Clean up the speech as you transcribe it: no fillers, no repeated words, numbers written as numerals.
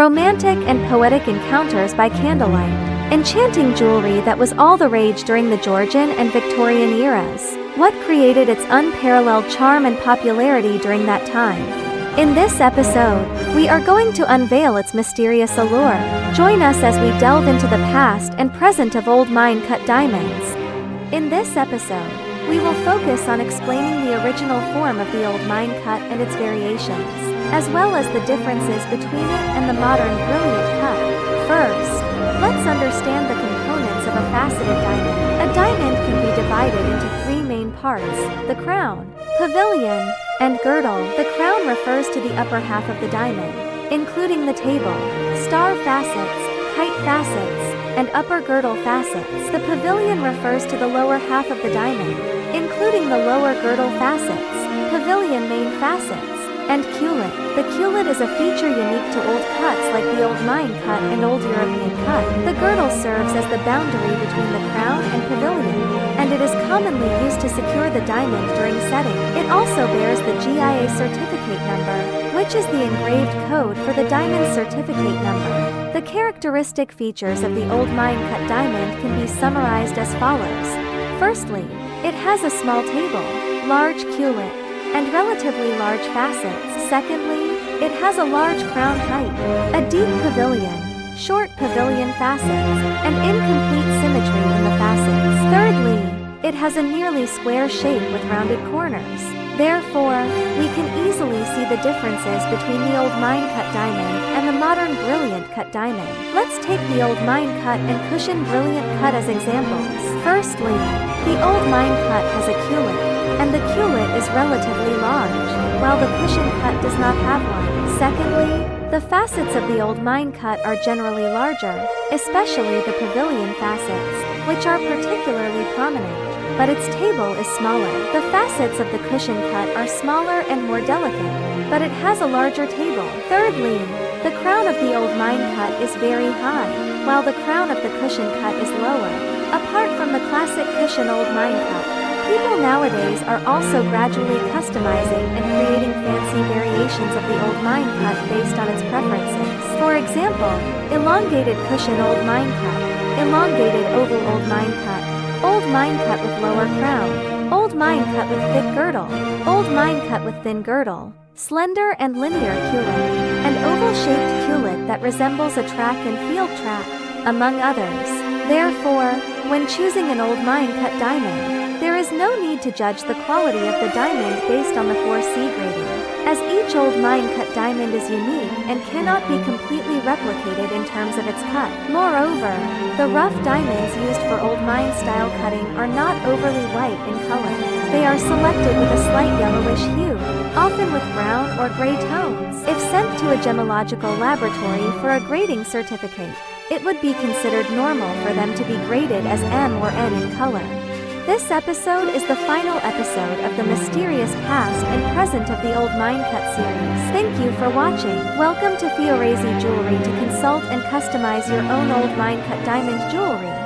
romantic and poetic encounters by candlelight, enchanting jewelry that was all the rage during the Georgian and Victorian eras. What created its unparalleled charm and popularity during that time? In this episode, we are going to unveil its mysterious allure. Join us as we delve into the past and present of old mine-cut diamonds. In this episode, we will focus on explaining the original form of the old mine-cut and its variations, as well as the differences between it and the modern brilliant cut. First, let's understand the components of a faceted diamond. A diamond can be divided into three main parts: the crown, pavilion, and girdle. The crown refers to the upper half of the diamond, including the table, star facets, kite facets, and upper girdle facets. The pavilion refers to the lower half of the diamond, including the lower girdle facets, pavilion main facets, and culet. The culet is a feature unique to old cuts like the old mine cut and old European cut. The girdle serves as the boundary between the crown and pavilion, and it is commonly used to secure the diamond during setting. It also bears the GIA certificate number, which is the engraved code for the diamond certificate number. The characteristic features of the old mine-cut diamond can be summarized as follows. Firstly, it has a small table, large culet, and relatively large facets. Secondly, it has a large crown height, a deep pavilion, short pavilion facets, and incomplete symmetry in the facets. Thirdly, it has a nearly square shape with rounded corners. Therefore, we can easily see the differences between the old mine-cut diamond and the modern brilliant cut diamond. Let's take the old mine-cut and cushion brilliant cut as examples. Firstly, the old mine-cut has a culet, and the culet is relatively large, while the cushion cut does not have one. Secondly, the facets of the old mine-cut are generally larger, especially the pavilion facets, which are particularly prominent, but its table is smaller. The facets of the cushion cut are smaller and more delicate, but it has a larger table. Thirdly, the crown of the old mine cut is very high, while the crown of the cushion cut is lower. Apart from the classic cushion old mine cut, people nowadays are also gradually customizing and creating fancy variations of the old mine cut based on its preferences. For example, elongated cushion old mine cut, elongated oval old mine cut, old mine cut with lower crown, old mine cut with thick girdle, old mine cut with thin girdle, slender and linear culet, and oval-shaped culet that resembles a track and field track, among others. Therefore, when choosing an old mine cut diamond, there is no need to judge the quality of the diamond based on the 4C grading, as each old mine-cut diamond is unique and cannot be completely replicated in terms of its cut. Moreover, the rough diamonds used for old mine-style cutting are not overly white in color. They are selected with a slight yellowish hue, often with brown or gray tones. If sent to a gemological laboratory for a grading certificate, it would be considered normal for them to be graded as M or N in color. This episode is the final episode of the mysterious past and present of the old mine-cut series. Thank you for watching. Welcome to Fiorese Jewelry to consult and customize your own old mine-cut diamond jewelry.